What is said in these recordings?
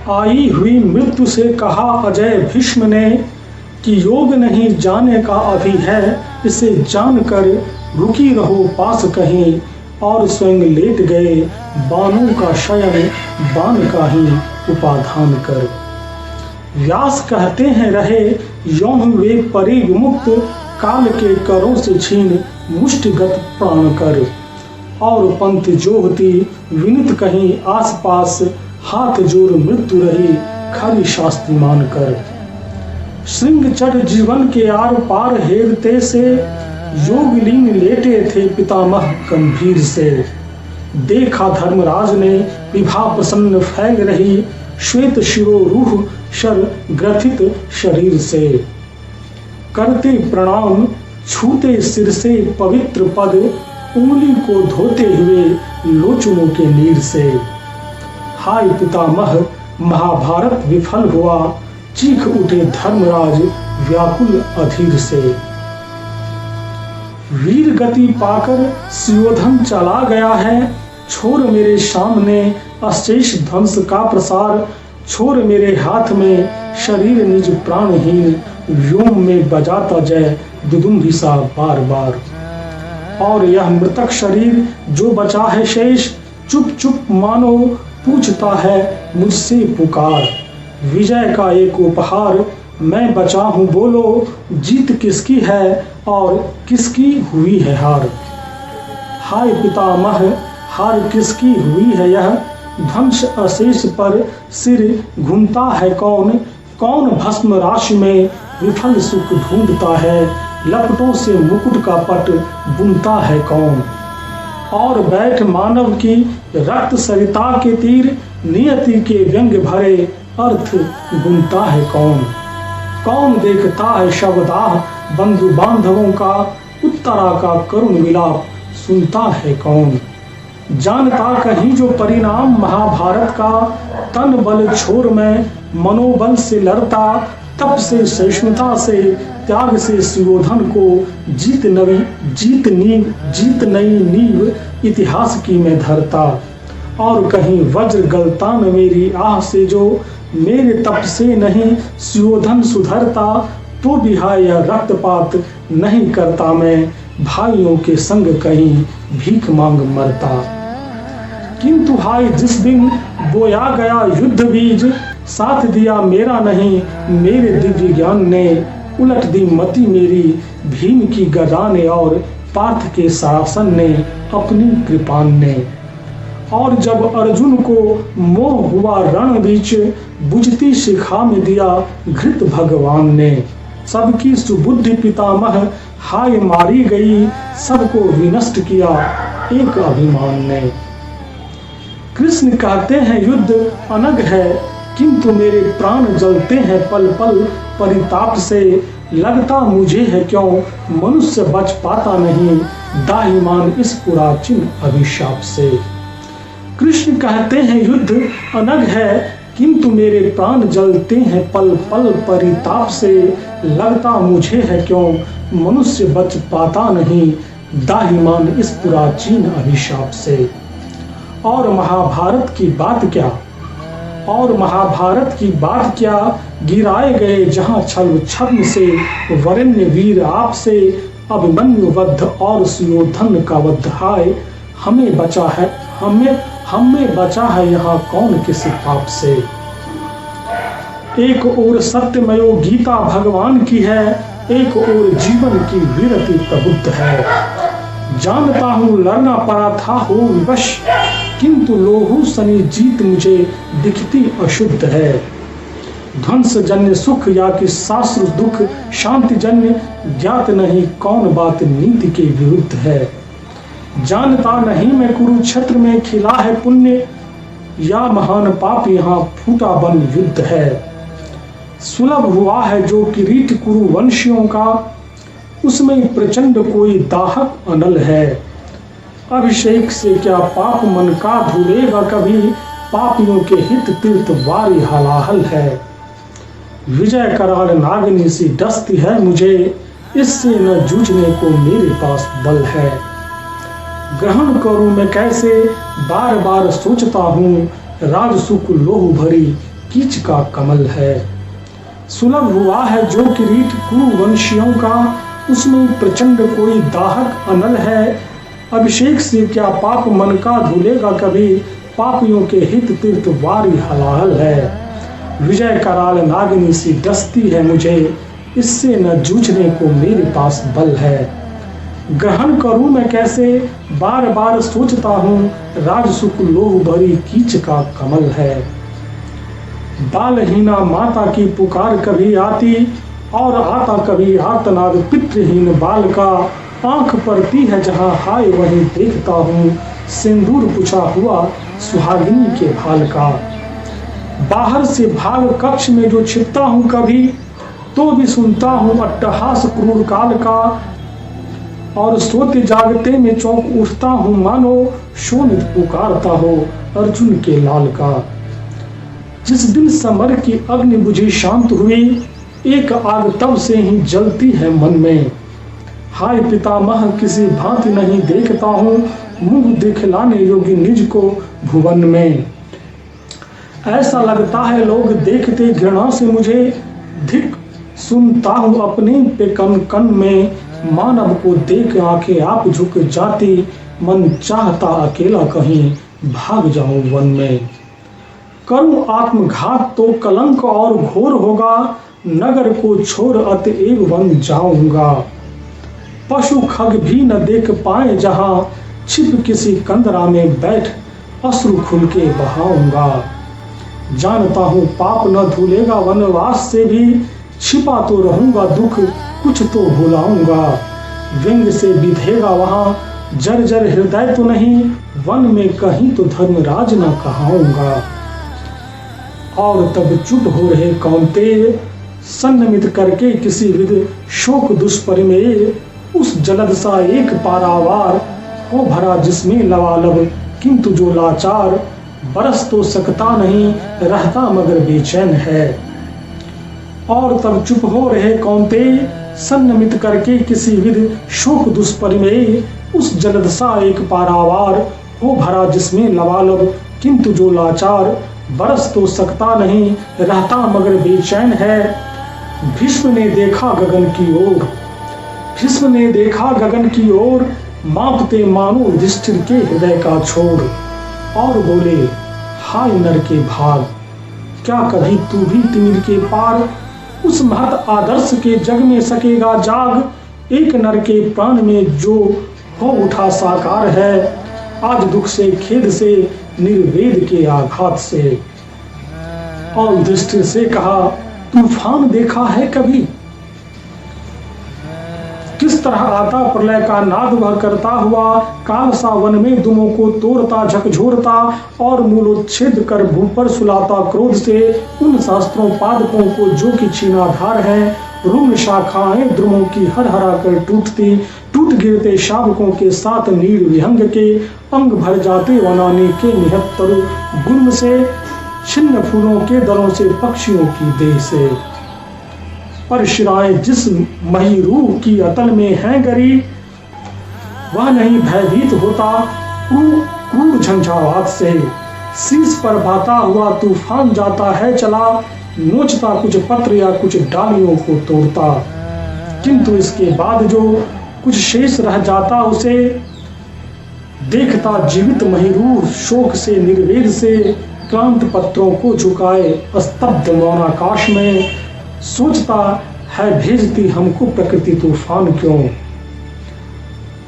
आई हुई मृत्यु से कहा अजय भीष्म ने कि योग नहीं जाने का अभी है, इसे जानकर रुकी रहो पास कहीं, और स्वयं लेट गए बाणों का शयन बाण का ही उपाधान कर। व्यास कहते हैं रहे यौन वे परे विमुक्त, काल के करों से छीन मुष्टिगत प्राण कर। और पंथ जोहती विनित कहीं आसपास, हाथ जोड़ मृत्यु रही खरी शास्त्री मान कर। श्रृंग चढ़ जीवन के आर पार हेरते से, योगलीन लेटे थे पितामह गंभीर से। देखा धर्मराज ने विभा प्रसन्न फैल रही, श्वेत शिरो रूह शर ग्रथित शरीर से। करते प्रणाम छूते सिर से पवित्र पद, उंगली को धोते हुए लोचनों के नीर से। हाय पितामह महाभारत विफल हुआ, चीख उठे धर्मराज व्याकुल अधीर से। वीर गति पाकर सुयोधन चला गया है, छोड़ मेरे सामने अशेष ध्वंस का प्रसार। छोड़ मेरे हाथ में शरीर निज प्राणहीन, व्योम में बजाता जय दुदुम्भिसा बार बार। और यह मृतक शरीर जो बचा है शेष, चुप चुप मानो पूछता है मुझसे पुकार। विजय का एक उपहार मैं बचा हूँ, बोलो जीत किसकी है और किसकी हुई है हार। हाय पितामह हार किसकी हुई है यह, ध्वंस अशेष पर सिर घूमता है कौन। कौन भस्म राशि में विफल सुख ढूंढता है, लपटों से मुकुट का पट बुनता है कौन। और बैठ मानव की रक्त सरिता के तीर, नियति के व्यंग भरे अर्थ गुनता है कौन। कौन देखता है शवदाह बंधु बांधवों का, उत्तरा का करुण विलाप सुनता है कौन। जानता कहीं जो परिणाम महाभारत का, तन बल छोर में मनोबल से लड़ता। तप से सहिष्णुता से त्याग से सुयोधन को जीत नई नींव इतिहास की मैं धरता। और कहीं वज्र गलता न मेरी आह से जो, मेरे तप से नहीं सुयोधन सुधरता। तो बिहाय यह रक्तपात नहीं करता मैं, भाइयों के संग कहीं भीख मांग मरता। किंतु हाय जिस दिन बोया गया युद्ध बीज, साथ दिया मेरा नहीं मेरे दिव्य ज्ञान ने। उलट दी मति मेरी भीम की गदा ने, और पार्थ के शासन ने अपनी कृपान ने। और जब अर्जुन को मोह हुआ रण बीच, बुझती शिखा में दिया घृत भगवान ने। सबकी सुबुद्धि पितामह हाय मारी गई, सबको विनष्ट किया एक अभिमान ने। कृष्ण कहते हैं युद्ध अनग है, किंतु मेरे प्राण जलते हैं पल पल परिताप से। लगता मुझे है क्यों मनुष्य बच पाता नहीं, दाहिमान इस पुराचीन अभिशाप से। कृष्ण कहते हैं युद्ध अनग है, किंतु मेरे प्राण जलते हैं पल पल परिताप से। लगता मुझे है क्यों मनुष्य बच पाता नहीं, दाहिमान इस पुराचीन अभिशाप से। और महाभारत की बात क्या, गिराए गए जहां छल छद्म से वरेण्य वीर आपसे। अभिमन्यु वध और सुयोधन का वध, हाय हमें बचा है यहाँ कौन किसी पाप से। एक ओर सत्यमयो गीता भगवान की है, एक ओर जीवन की वीरति प्रबुद्ध है। जानता हूँ लड़ना पड़ा था हो विवश, किंतु लोहू सनी जीत मुझे दिखती अशुद्ध है। ध्वंस जन्य सुख या कि शास्त्र दुख, शांति जन्य ज्ञात नहीं कौन बात नीति के विरुद्ध है। जानता नहीं मैं कुरुक्षेत्र में खिला है पुण्य, या महान पाप यहाँ फूटा बन युद्ध है। सुलभ हुआ है जो किरीट कुरुवंशियों का, उसमें प्रचंड कोई दाहक अनल है। अभिषेक से क्या पाप मन का धुलेगा कभी, पापियों के हित तीर्थ वारी हलाहल है। विजय कराल नागिनी सी डसती है मुझे, इससे न जूझने को मेरे पास बल है। ग्रहण करूं मैं कैसे बार बार सोचता हूँ, राजसुख लोह भरी कीच का कमल है। सुलभ हुआ है जो किरीट कुवंशियों का, उसमें प्रचंड कोई दाहक अनल है। अभिषेक से क्या पाप मन का धुलेगा कभी, पापियों के हित तीर्थ वारी हलाहल है। विजय कराल नागिनी सी डसती है मुझे, इससे न जूझने को मेरे पास बल है। ग्रहण करूं मैं कैसे बार बार सोचता हूँ, राजसुख लोभ भरी कीच का कमल है। बालहीना माता की पुकार कभी आती, और आता कभी आर्तनाद पितृहीन बाल का। आंख पड़ती है जहाँ हाय वहीं देखता हूँ, सिंदूर पुछा हुआ सुहागिनी के भाल का। बाहर से भाग कक्ष में जो छिपता हूँ कभी, तो भी सुनता हूँ अट्टहास क्रूर काल का। और सोते जागते में चौंक उठता हूँ, मानो शोणित पुकारता हो अर्जुन के लाल का। जिस दिन समर की अग्नि बुझी शांत हुई, एक आग तब से ही जलती है मन में। हाय पितामह किसी भांति नहीं देखता हूँ, मुंह दिखलाने योगी निज को भुवन में। ऐसा लगता है लोग देखते घृणा से मुझे, धिक सुनता हूँ अपने पे कन कन में। मानव को देख आंखें आप झुक जाती, मन चाहता अकेला कहीं भाग जाऊं वन में। करूं आत्मघात तो कलंक और घोर होगा, नगर को छोड़ अतएव वन जाऊंगा। पशु खग भी न देख पाए जहां, छिप किसी कंदरा में बैठ अश्रु खुल के बहाऊंगा। जानता हूं पाप न धुलेगा वनवास से भी, छिपा तो रहूंगा दुख कुछ तो भुलाऊंगा। व्यंग से विधेगा वहां जर्जर हृदय तो नहीं, वन में कहीं तो धर्मराज न कहाऊंगा। और तब चुप हो रहे कौन्तेय, सन्नमित करके किसी विध शोक दुष्परिमेय। उस जलद सा एक पारावार हो भरा जिसमें लबालब, किंतु जो लाचार बरस तो सकता नहीं, रहता मगर बेचैन है। और तब चुप हो रहे कौन्तेय, सन्नमित करके किसी विध शोक दुष्परिमेय। उस जलद सा एक पारावार हो भरा जिसमें लबालब, किंतु जो लाचार बरस तो सकता नहीं, रहता मगर बेचैन है। भीष्म ने देखा गगन की ओर, भीष्म ने देखा गगन की ओर, मापते मानो युधिष्ठिर के हृदय का छोर। और बोले हाय नर के भाग, क्या कभी तू भी तिमिर के पार उस महत आदर्श के जग में सकेगा जाग। एक नर के प्राण में जो हो उठा साकार है, आज दुख से खेद से निर्वेद के आघात से। और युधिष्ठिर से कहा तूफान देखा है कभी, किस तरह आता प्रलय का नाद वह करता हुआ, काल सा वन में दुमों को तोड़ता झकझोरता, और मूलोच्छेद कर भू पर सुलाता क्रोध से उन शास्त्रों पादकों को जो कि छीनाधार है। रूम शाखाएं द्रुमों की हर हरा कर टूटती, टूट गिरते शावकों के साथ नीर विहंग के, अंग भर जाते वनानी के निहत तरु गुल्म से, छिन्न फूलों के दलों से पक्षियों की देह से। पर शिराएं जिस महीरू की अतल में है गरी, वह नहीं भयभीत होता क्रूर झंझावात से। शीश पर भाता हुआ तूफान जाता है चला, नोचता कुछ पत्र या कुछ डालियों को तोड़ता, किंतु इसके बाद जो कुछ शेष रह जाता उसे देखता जीवित महीरू शोक से निर्वेद से। क्लांत पत्रों को झुकाए स्तब्ध मौन आकाश में, सोचता है भेजती हमको प्रकृति तूफान क्यों।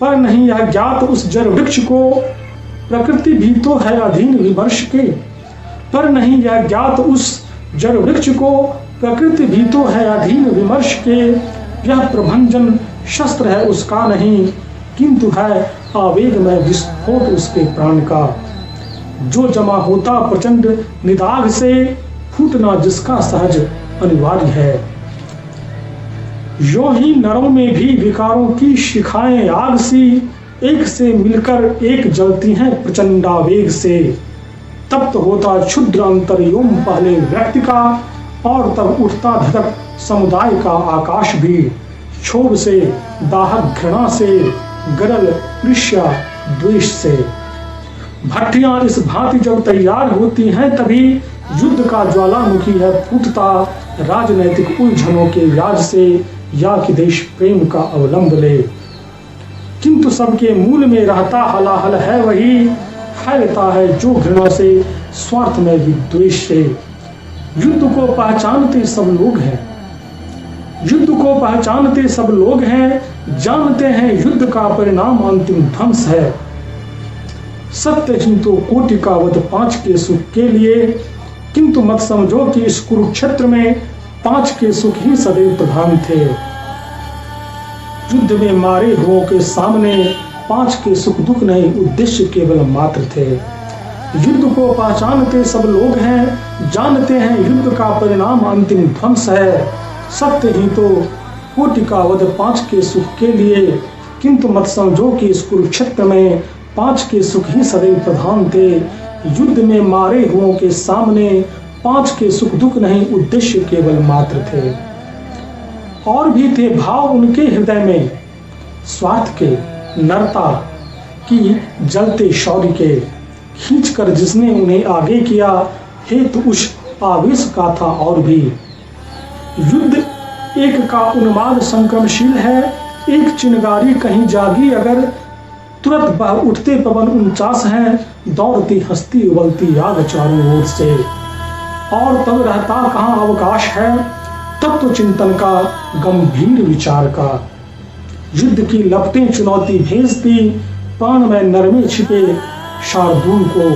पर नहीं यह ज्ञात उस जड़ वृक्ष को, प्रकृति भी तो है अधीन विमर्श के। पर नहीं यह ज्ञात उस जड़ वृक्ष को, प्रकृति भी तो है अधीन विमर्श के। यह प्रभंजन शस्त्र है उसका नहीं, किंतु है आवेग में विस्फोट उसके प्राण का। जो जमा होता प्रचंड निदाघ से, फूटना जिसका सहज अनिवार्य है। यो ही नरों में भी विकारों की शिखाएं आग सी, एक से मिलकर एक जलती हैं प्रचंडावेग से। तप्त होता क्षुद्र अंतर्योम पहले व्यक्ति का, और तब उठता धधक समुदाय का आकाश भी। क्षोभ से, दाहक घृणा से, गरल ईर्ष्या द्वेष से। भट्टियां इस भांति जब तैयार होती हैं तभी युद्ध का ज्वालामुखी है फूटता, राजनैतिक उलझनों के व्याज से, या कि देश प्रेम का अवलंब ले। किंतु सबके मूल में रहता हलाहल है वही, फैलता है जो घृणा से, स्वार्थ में विद्वेष से। युद्ध को पहचानते सब लोग हैं, युद्ध को पहचानते सब लोग हैं, जानते हैं युद्ध का परिणाम अंतिम ध्वंस है। सत्य ही तो कोटि का वध 5 के सुख के लिए, किंतु मत समझो कि इस कुरुक्षेत्र में 5 के सुख ही सदैव प्रधान थे। युद्ध में मारे हुओं के सामने 5 के सुख दुख नहीं, उद्देश्य केवल मात्र थे। युद्ध को पहचानते सब लोग हैं, जानते हैं युद्ध का परिणाम अंतिम ध्वंस है। सत्य ही तो कोटि का वध 5 के सुख के लिए, किंतु मत समझो कि इस कुरुक्षेत्र में 5 के सुख ही सदैव प्रधान थे। युद्ध में मारे हुओं के सामने 5 के सुख दुख नहीं, उद्देश्य केवल मात्र थे। और भी थे भाव उनके हृदय में, स्वार्थ के, नरता की, जलते शौर्य के। खींचकर जिसने उन्हें आगे किया, हेतु उस आवेश का था और भी। युद्ध एक का उन्माद संक्रमशील है, एक चिनगारी कहीं जागी अगर, तुरंत बह उठते पवन 49 हैं, दौड़ती हस्ती उबलती आग चारों ओर से। और तब रहता कहाँ अवकाश है तत्व चिंतन का, गंभीर विचार का। युद्ध की लपटें चुनौती भेजती, प्राण में नरमे छिपे शार्दूल को।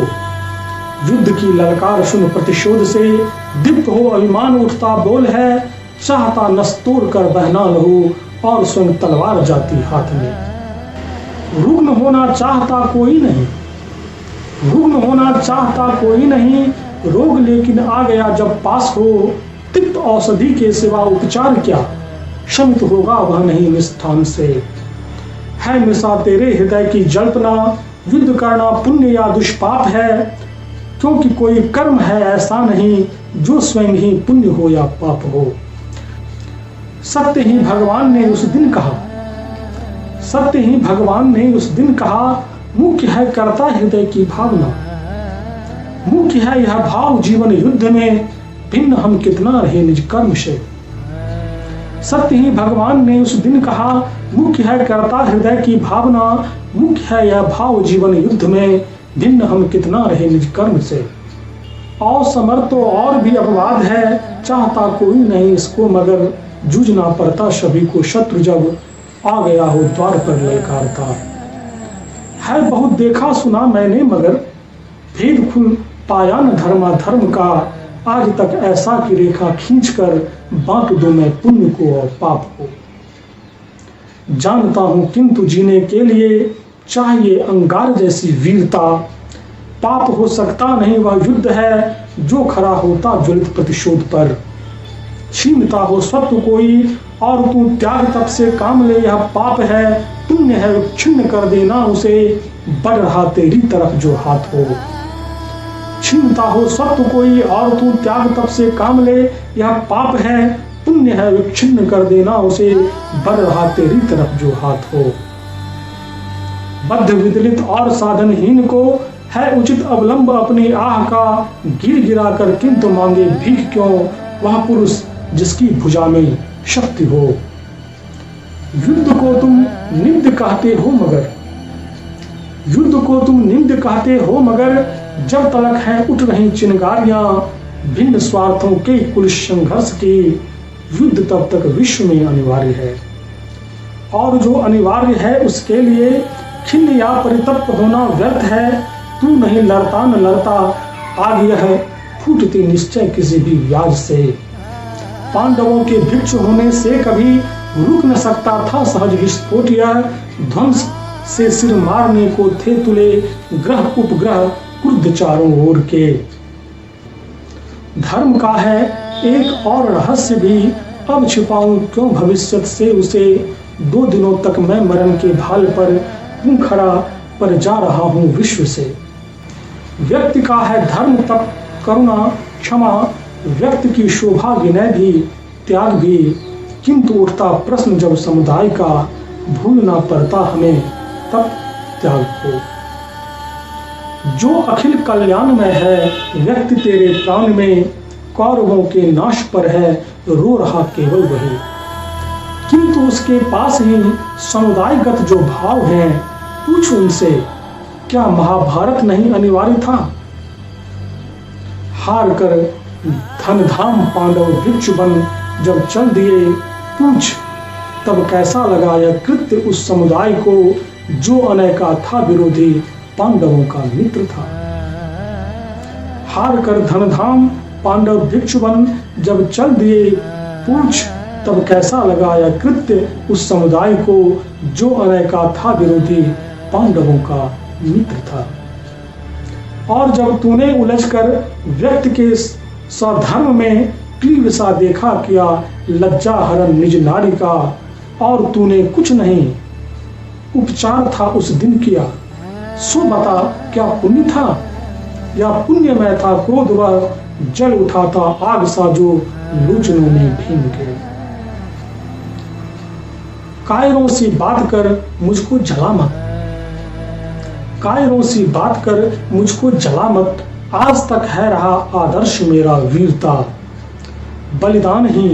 युद्ध की ललकार सुन प्रतिशोध से, दीप्त हो अभिमान उठता बोल है, चाहता नस तोड़ कर बहना लहू, और स्वयं तलवार जाती हाथ में। रुग्ण होना चाहता कोई नहीं, रुग्ण होना चाहता कोई नहीं, रोग लेकिन आ गया जब पास हो, तिक्त औषधि के सिवा उपचार क्या, शमित होगा वह नहीं निष्ठान से। है मिसा तेरे हृदय की जल्पना, युद्ध करना पुण्य या दुष्पाप है, क्योंकि कोई कर्म है ऐसा नहीं, जो स्वयं ही पुण्य हो या पाप हो। सत्य ही भगवान ने उस दिन कहा, सत्य ही भगवान ने उस दिन कहा, मुख्य है कर्ता हृदय की भावना। मुख्य है यह भाव जीवन युद्ध में, भिन्न हम कितना रहे निज कर्म से। सत्य ही भगवान ने उस दिन कहा, मुख्य है कर्ता हृदय की भावना। मुख्य है यह भाव जीवन युद्ध में, भिन्न हम कितना रहे निज कर्म से। असमर्थ तो और भी अपवाद है, चाहता कोई नहीं इसको मगर, जूझना पड़ता सभी को शत्रु जब आ गया हो द्वार पर ललकारता। है बहुत देखा सुना मैंने मगर, भेद खुल पाया न धर्माधर्म का। आज तक ऐसा की रेखा खींचकर बांट दूं मैं पुण्य को और पाप को। जानता हूं किंतु जीने के लिए चाहिए अंगार जैसी वीरता। पाप हो सकता नहीं वह युद्ध है, जो खड़ा होता ज्वलित प्रतिशोध पर। छीनता हो सत्व कोई और तू त्याग तप से काम ले, यह पाप है, पुण्य है छिन्न कर देना उसे, बढ़ रहा तेरी तरफ जो हाथ हो। छीनता हो सत्व कोई और तू त्याग तप से काम ले, यह पाप है, पुण्य है विच्छिन्न कर देना उसे, बढ़ रहा तेरी तरफ जो हाथ हो। बद्ध विदलित और साधनहीन को है उचित अवलंब अपनी आह का, गिर गिरा कर किंतु मांगे भीख क्यों, वह पुरुष जिसकी भुजा में शक्ति हो। युद्ध को तुम निंद कहते हो मगर, युद्ध को तुम निंद कहते हो मगर, जब तलक है उठ रही चिनगारियां, भिन्न स्वार्थों के कुल संघर्ष की, युद्ध तब तक विश्व में अनिवार्य है। और जो अनिवार्य है उसके लिए खिन्न या परितप्त होना व्यर्थ है। तू नहीं लड़ता न लड़ता, आग यह फूटती निश्चय किसी भी व्याज से। पांडवों के भिक्ष होने से कभी रुक न सकता था सहज विस्फोट, यह ध्वंस से सिर मारने को थे तुले, ग्रह उपग्रह क्रुद्ध चारों ओर के। धर्म का है एक और रहस्य भी, अब छिपाऊं क्यों भविष्यत से उसे। 2 दिनों तक मैं मरण के भाल पर हूं खड़ा, पर जा रहा हूं विश्व से। व्यक्ति का है धर्म तप करुणा क्षमा, व्यक्ति की शोभा विनय भी त्याग भी, किंतु उठता प्रश्न जब समुदाय का, भूलना पड़ता हमें तब त्याग को। जो अखिल कल्याण में है व्यक्ति तेरे प्राण में, कौरवों के नाश पर है रो रहा केवल वही। किंतु उसके पास ही समुदायगत जो भाव हैं, पूछ उनसे क्या महाभारत नहीं अनिवार्य था। हार कर धनधाम पांडव भिक्षु बन जब चल दिए, पूछ तब कैसा लगा यह कृत्य उस समुदाय को जो अनेका था विरोधी पांडवों का मित्र था। हार कर धनधाम पांडव भिक्षु बन जब चल दिए, पूछ तब कैसा लगा यह कृत्य उस समुदाय को जो अनेका था विरोधी पांडवों का मित्र था। और जब तूने उलझकर व्यक्ति के स्वधर्म में तीव्र सा देखा किया लज्जा हरण निज नारी का, और तूने कुछ नहीं उपचार था उस दिन किया, सो बता क्या पुण्य था या पुण्य में था क्रोध वह जल उठाता आग सा जो लोचनों में भीम के। कायरों सी बात कर मुझको जला मत, कायरों सी बात कर मुझको जला मत, आज तक है रहा आदर्श मेरा वीरता। बलिदान ही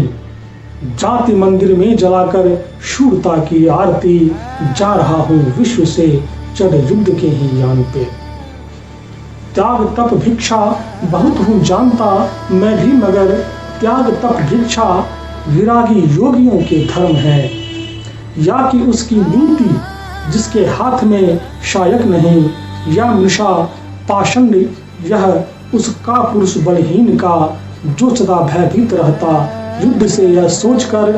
जाति मंदिर में जलाकर शूरता की आरती, जा रहा हूँ विश्व से चढ़ युद्ध के ही यान पे। त्याग तप भिक्षा बहुत हूँ जानता मैं भी, मगर त्याग तप भिक्षा विरागी योगियों के धर्म है, या कि उसकी नीति जिसके हाथ में शायक नहीं, या मृषा पाषंड यह उसका पुरुष बलहीन का जो सदा भयभीत रहता युद्ध से, यह सोचकर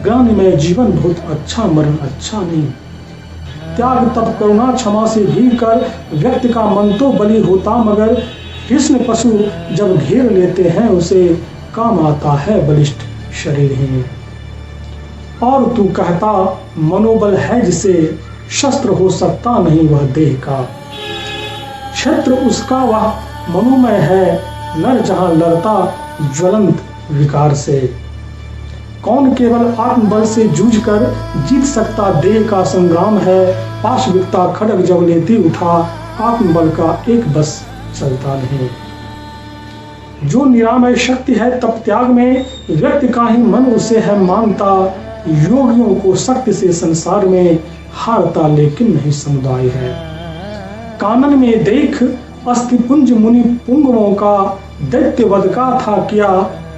ज्ञान में जीवन बहुत अच्छा मरण अच्छा नहीं। त्याग तप करुणा क्षमा से भीग कर व्यक्ति का मन तो बलि होता, मगर कृष्ण पशु जब घेर लेते हैं उसे काम आता है बलिष्ठ शरीर ही। और तू कहता मनोबल है जिसे शस्त्र हो सकता नहीं वह देह का, क्षेत्र उसका वह मनोमय है नर जहां लड़ता ज्वलंत विकार से। कौन केवल आत्मबल से जूझकर जीत सकता देह का संग्राम है, पाशविकता खड़ग जब लेती उठा आत्मबल का एक बस चलता नहीं। जो निरामय शक्ति है तप त्याग में व्यक्ति का ही मन उसे है मानता, योगियों को शक्ति से संसार में हारता लेकिन नहीं समुदाय है। कानन में देख अस्थिपुंज मुनि पुंगवों का दैत्य वध का था किया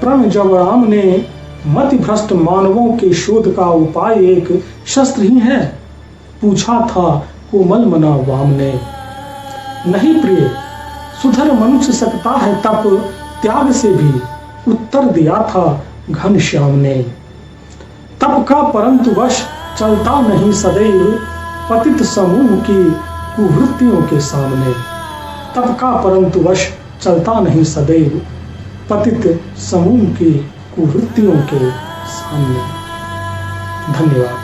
प्रण जब राम ने, मति भ्रष्ट मानवों के शोध का उपाय एक शस्त्र ही है, पूछा था कोमल मना वाम ने। नहीं प्रिय सुधर मनुष्य सकता है तप त्याग से भी, उत्तर दिया था घनश्याम ने। तप का परंतु वश चलता नहीं सदैव पतित समूह की कुवृत्तियों के सामने। तप का परंतु वश चलता नहीं सदैव पतित समूह की कुवृत्तियों के सामने। धन्यवाद।